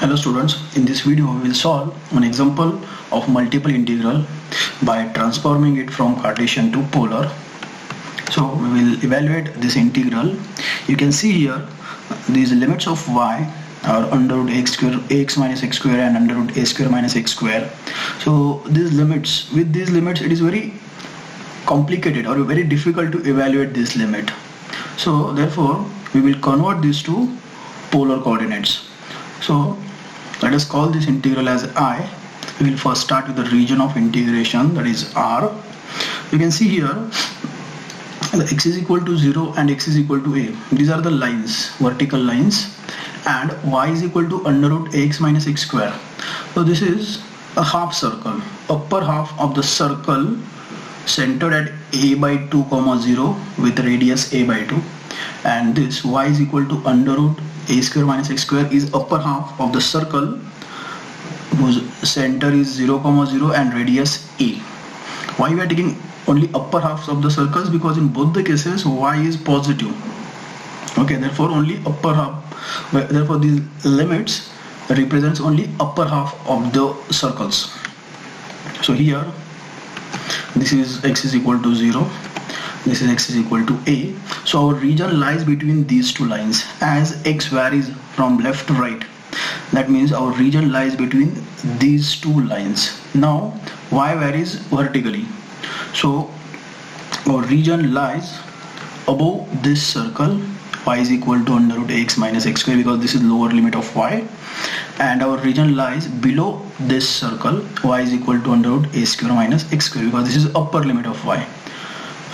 Hello students, in this video we will solve an example of multiple integral by transforming it from Cartesian to polar. So we will evaluate this integral. You can see here these limits of y are under root x square, ax minus x square and under root a square minus x square. So these limits, with these limits it is very complicated or very difficult to evaluate this limit. So therefore we will convert this to polar coordinates. So let us call this integral as I. We will first start with the region of integration, that is R. You can see here the x is equal to 0 and x is equal to a. These are the lines, vertical lines, and y is equal to under root ax minus x square. So this is a half circle, upper half of the circle centered at a by 2 comma 0 with radius a by 2, and this y is equal to under root a square minus x square is upper half of the circle whose center is 0 comma 0 and radius a. Why we are taking only upper halves of the circles? Because in both the cases y is positive. Okay, therefore only upper half, therefore these limits represents only upper half of the circles. So here this is x is equal to 0, this is x is equal to a. So our region lies between these two lines. As x varies from left to right, that means our region lies between these two lines. Now y varies vertically, so our region lies above this circle. Y is equal to under root ax minus x square because this is lower limit of y, and our region lies below this circle. Y is equal to under root a square minus x square because this is upper limit of y.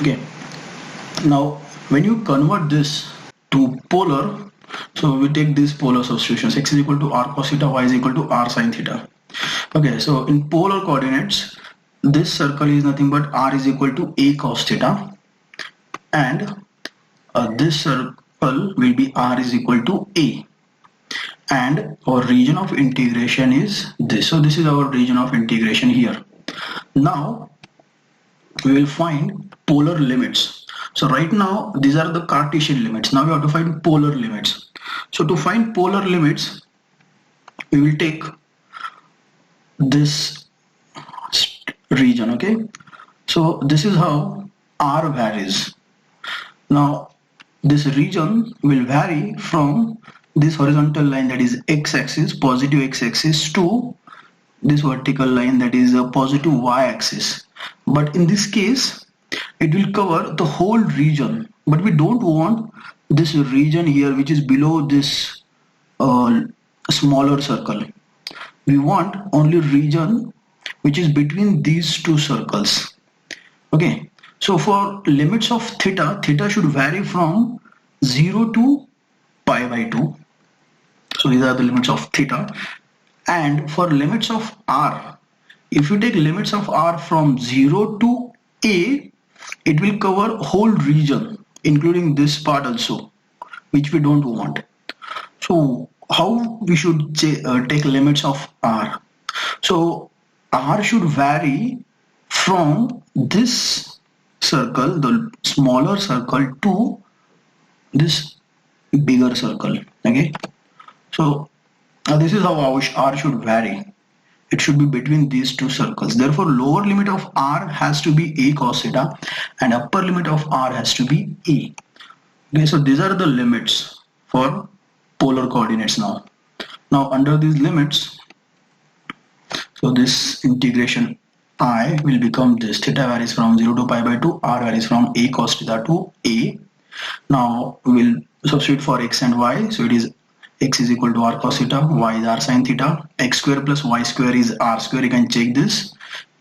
Okay, now when you convert this to polar, so we take this polar substitutions. X is equal to r cos theta, y is equal to r sin theta. Okay, so in polar coordinates this circle is nothing but r is equal to a cos theta, and this circle will be r is equal to a, and our region of integration is this. So this is our region of integration here. Now we will find polar limits. So right now these are the Cartesian limits. Now we have to find polar limits. So to find polar limits, we will take this region. Okay, so this is how r varies. Now this region will vary from this horizontal line, that is x-axis, positive x-axis, to this vertical line, that is a positive y-axis. But in this case it will cover the whole region, but we don't want this region here which is below this smaller circle. We want only region which is between these two circles. Okay, so for limits of theta, theta should vary from 0 to pi by 2. So these are the limits of theta. And for limits of r, if you take limits of r from 0 to a, it will cover whole region including this part also, which we don't want. So how we should take limits of r? So r should vary from this circle, the smaller circle, to this bigger circle. Okay, so this is how r should vary. It should be between these two circles. Therefore lower limit of r has to be a cos theta and upper limit of r has to be a. Okay, so these are the limits for polar coordinates. Now under these limits, so this integration I will become this. Theta varies from 0 to pi by 2, r varies from a cos theta to a. Now we will substitute for x and y. So it is x is equal to r cos theta, y is r sin theta, x square plus y square is r square. You can check this.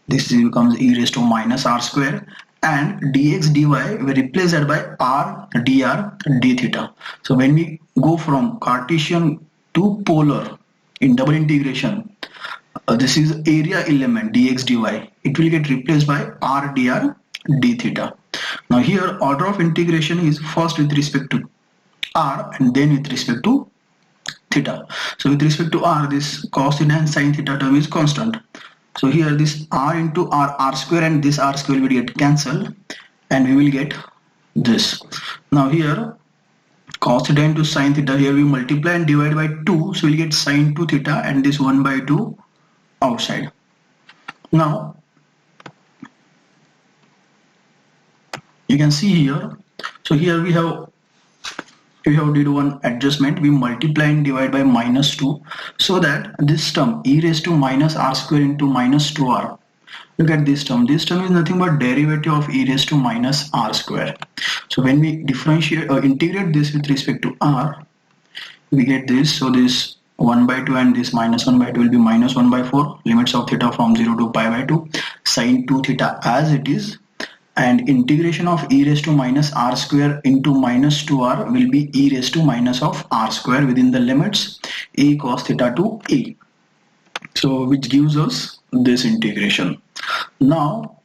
This becomes e raised to minus r square, and dx dy we replace that by r dr d theta. So when we go from Cartesian to polar in double integration, this is area element dx dy. It will get replaced by r dr d theta. Now here order of integration is first with respect to r and then with respect to theta. So with respect to r, this cos theta and sin theta term is constant. So here this r into r square and this r square will get cancelled, and we will get this. Now here cos theta into sin theta. Here we multiply and divide by 2, so we'll get sin 2 theta and this 1 by 2 outside. Now you can see here, so here we have did one adjustment. We multiply and divide by -2, so that this term e raised to minus r square into minus 2r, look at this term. This term is nothing but derivative of e raised to minus r square. So when we differentiate or integrate this with respect to r, we get this. So this 1 by 2 and this minus 1 by 2 will be minus 1 by 4, limits of theta from 0 to pi by 2, sin 2 theta as it is, and integration of e raised to minus r square into minus 2r will be e raised to minus of r square within the limits a cos theta to a. So which gives us this integration. Now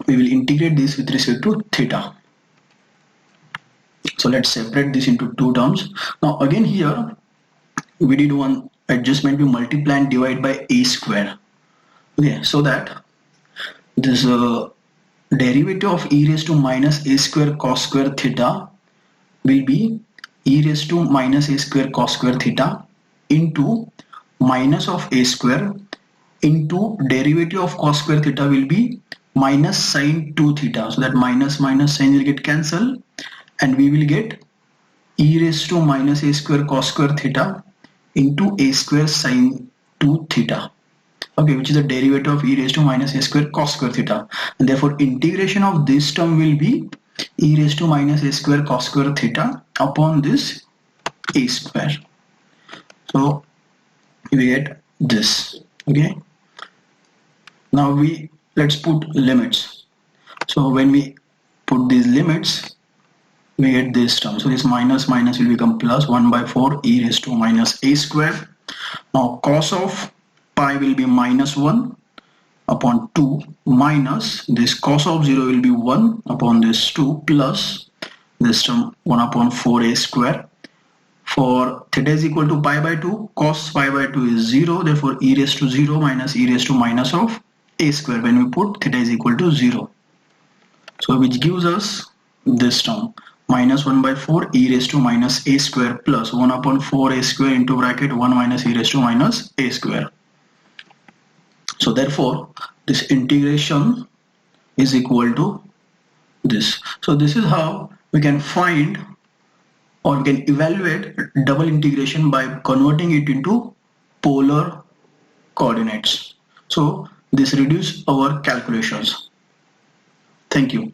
we will integrate this with respect to theta. So let's separate this into two terms. Now again here we did one adjustment. We multiply and divide by a square. Okay, so that this derivative of e raised to minus a square cos square theta will be e raised to minus a square cos square theta into minus of a square into derivative of cos square theta will be minus sin 2 theta. So that minus sign will get cancelled and we will get e raised to minus a square cos square theta into a square sin 2 theta. Okay, which is the derivative of e raised to minus a square cos square theta, and therefore integration of this term will be e raised to minus a square cos square theta upon this a square. So we get this. Okay, now let's put limits. So when we put these limits, we get this term. So this minus will become plus 1 by 4 e raised to minus a square. Now cos of pi will be minus 1 upon 2 minus this cos of 0 will be 1 upon this 2 plus this term 1 upon 4a square. For theta is equal to pi by 2, cos pi by 2 is 0, therefore e raised to 0 minus e raised to minus of a square when we put theta is equal to 0. So which gives us this term minus 1 by 4 e raised to minus a square plus 1 upon 4a square into bracket 1 minus e raised to minus a square. So therefore this integration is equal to this. So this is how we can find or we can evaluate double integration by converting it into polar coordinates. So this reduces our calculations. Thank you.